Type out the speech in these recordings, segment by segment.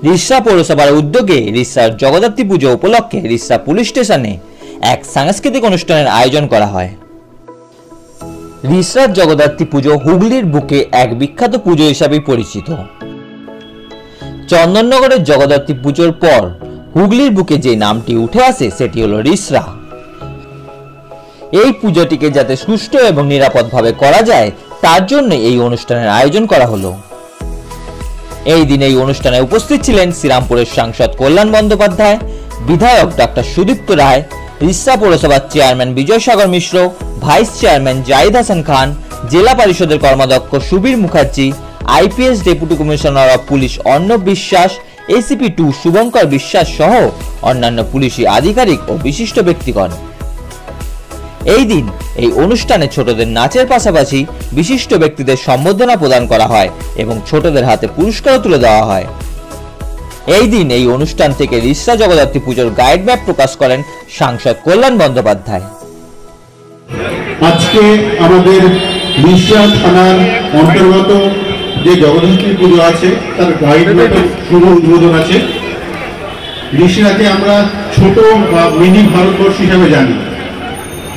রিষড়া পৌরসভার উদ্যোগে রিষড়ার জগদ্ধাত্রী পুজো উপলক্ষে রিষড়া পুলিশ স্টেশনে এক সাংস্কৃতিক অনুষ্ঠানের আয়োজন করা হয়। রিষড়ার জগদ্ধাত্রী পুজো হুগলির বুকে এক বিখ্যাত পুজো হিসাবে পরিচিত। চন্দননগরের জগদ্ধাত্রী পুজোর পর হুগলির বুকে যে নামটি উঠে আসে সেটি হলো রিষড়া। এই পুজোটিকে যাতে সুষ্ঠু এবং নিরাপদভাবে করা যায় তার জন্য এই অনুষ্ঠানের আয়োজন করা হলো। এই দিন এই অনুষ্ঠানে উপস্থিত ছিলেন শ্রীরামপুরের সাংসদ কল্যাণ বন্দ্যোপাধ্যায়, বিধায়ক ডক্টর সুদীপ্ত রায়, রিষড়া পৌরসভার চেয়ারম্যান বিজয় সাগর মিশ্র, ভাইস চেয়ারম্যান জাহিদ হাসান খান, জেলা পরিষদের কর্মাধ্যক্ষ Subir Mukherjee, IPS deputy commissioner of police Arnab বিশ্বাস, এসিপি 2 শুভঙ্কর বিশ্বাস সহ অন্যান্য পুলিশি আধিকারিক ও বিশিষ্ট ব্যক্তিগণ। এই দিন এই অনুষ্ঠানে ছোটদের নাচের পাশাপাশি বিশিষ্ট ব্যক্তিদের সম্বর্ধনা প্রদান করা হয় এবং ছোটদের হাতে পুরস্কার তুলে দেওয়া হয়। এই দিন এই অনুষ্ঠান থেকে রিষড়া জগদ্ধাত্রী পুজোর গাইড ম্যাপ প্রকাশ করেন সাংসদ কল্যাণ বন্দ্যোপাধ্যায়। আজকে আমাদের রিষড়া থানার অন্তর্গত যে জগদ্ধাত্রী পুজো আছে তার গাইড ম্যাপের শুভ উদ্বোধন আছে। রিষড়াকে আমরা ছোট বা মিনি ভারতবর্ষ হিসাবে জানি।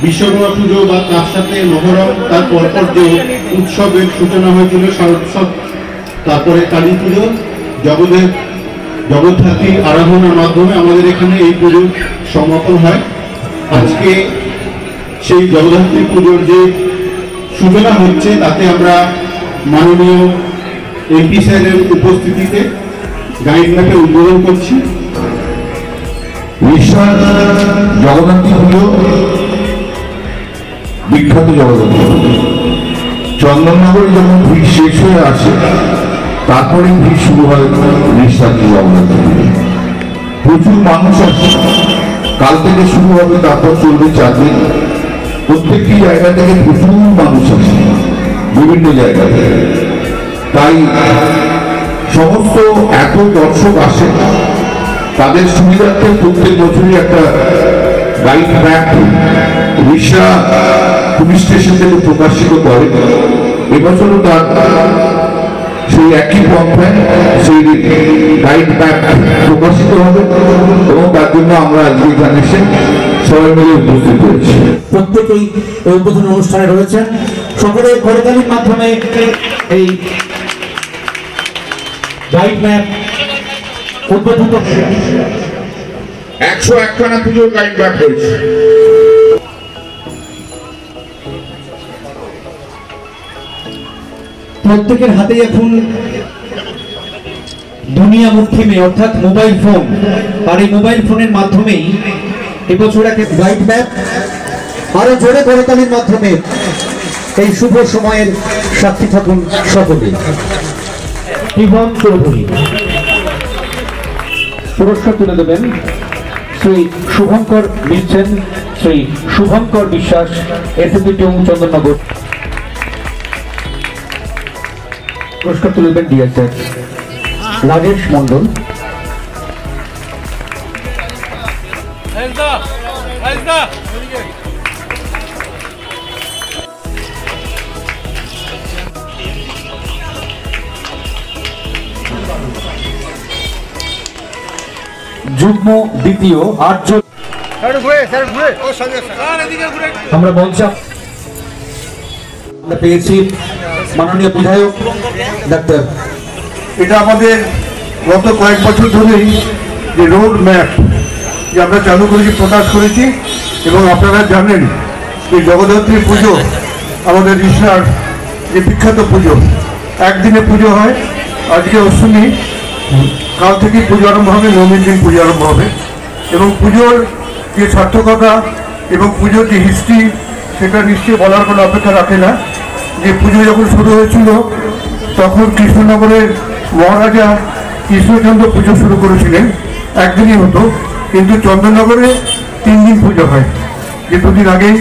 বিশ্বকর্মা পুজো বা তার সাথে মহরম, তার পরপর যে উৎসবের সূচনা হয়েছিল শারদোৎসব, তারপরে কালী পুজো, জগদ্ধাত্রী আরাধনার মাধ্যমে আমাদের এখানে এই পুজোর সমাপন হয়। আজকে সেই জগদ্ধাত্রী পুজোর যে সূচনা হচ্ছে তাতে আমরা মাননীয় এমপি স্যারের উপস্থিতিতে গাইড ম্যাপে উদ্বোধন করছি। রিষড়া জগদ্ধাত্রী পুজো বিখ্যাত জগদ্ধাত্রী পুজো। চন্দননগরে যখন ভিড় শেষ হয়ে আসে তারপরে ভিড় শুরু হয় রিষড়ার জগদ্ধাত্রী পুজো। প্রচুর মানুষ আসে, কাল থেকে শুরু হবে, তারপর চলবে 4 দিন। প্রত্যেকটি জায়গা থেকে প্রচুর মানুষ আসে, বিভিন্ন জায়গা থেকে। তাই সমস্ত এত দর্শক আসে, তাদের সুবিধার্থে প্রত্যেক বছরই একটা guide map Rishra police station থেকে প্রকাশিত করে। এবছরও তার সেই একই পন্থায় সেই গাইড ম্যাপ প্রকাশিত হবে এবং তার জন্য আমরা আজকে এখানে এসে সবাই মিলে উপস্থিত হয়েছি। প্রত্যেকেই এই উদ্বোধন অনুষ্ঠানে রয়েছেন। সকলে করতালির মাধ্যমে এই গাইড ম্যাপ উদ্বোধিত 101খানা পুজোর গাইড ম্যাপ রয়েছে। প্রত্যেকের হাতে এখন দুনিয়া মুঠি অর্থাৎ মোবাইল ফোন, আর এই মোবাইল ফোনের মাধ্যমেই এবছর এক গাইড ম্যাপ আরো জোরে করতালির মাধ্যমে এই শুভ সময়ের সাক্ষী থাকুন সকলে। জীবন চৌধুরী পুরস্কার তুলে দেবেন শ্রী শুভঙ্কর মিলছেন, শ্রী শুভঙ্কর বিশ্বাস, এসিপি 2 চন্দননগর। পুরস্কার তুলে দেবেন ডিএসএস রাজেশ মন্ডল। যুগ্ম দ্বিতীয় আর্য আমরা মঞ্চে আমরা পেয়েছি মাননীয় বিধায়ক ডাক্তার। এটা আমাদের গত কয়েক বছর ধরেই যে রোড ম্যাপ যে আমরা চালু করেছি, প্রকাশ করেছি, এবং আপনারা জানেন যে জগদ্ধাত্রী পুজো আমাদের রিষড়ার যে বিখ্যাত পুজো, একদিনে পুজো হয়। আজকে অষ্টমী, কাল থেকে পুজো আরম্ভ হবে, নবমীর দিন পুজো আরম্ভ হবে। এবং পুজোর যে সার্থকতা এবং পুজোর যে হিস্ট্রি সেটা নিশ্চয়ই বলার কোনো অপেক্ষা রাখে না। যে পুজো যখন শুরু হয়েছিল তখন কৃষ্ণনগরের মহারাজা কৃষ্ণচন্দ্র পুজো শুরু করেছিলেন, একদিনই হতো, কিন্তু চন্দননগরে 3 দিন পুজো হয়। যে 2 দিন আগেই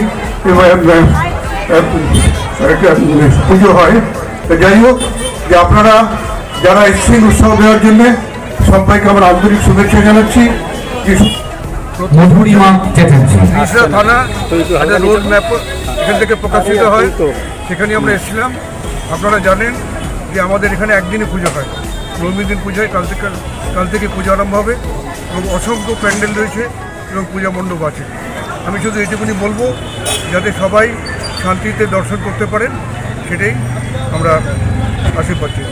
পুজো হয়। যাই হোক, যে আপনারা যারা এসেছেন উৎসাহ দেওয়ার জন্য সবাইকে আমরা আন্তরিক শুভেচ্ছা জানাচ্ছি। রিষড়া থানা একটা রোড ম্যাপ এখান থেকে প্রকাশিত হয়, সেখানে আমরা এসেছিলাম। আপনারা জানেন যে আমাদের এখানে একদিনে পুজো হয়। নবমী দিন পূজায় কাল থেকে পূজা আরম্ভ হবে এবং অসংখ্য প্যান্ডেল রয়েছে এবং পূজা মণ্ডপ আছে। আমি শুধু এটুকুনি বলবো যাতে সবাই শান্তিতে দর্শন করতে পারেন, সেটাই আমরা আশীর্বাদ চাই।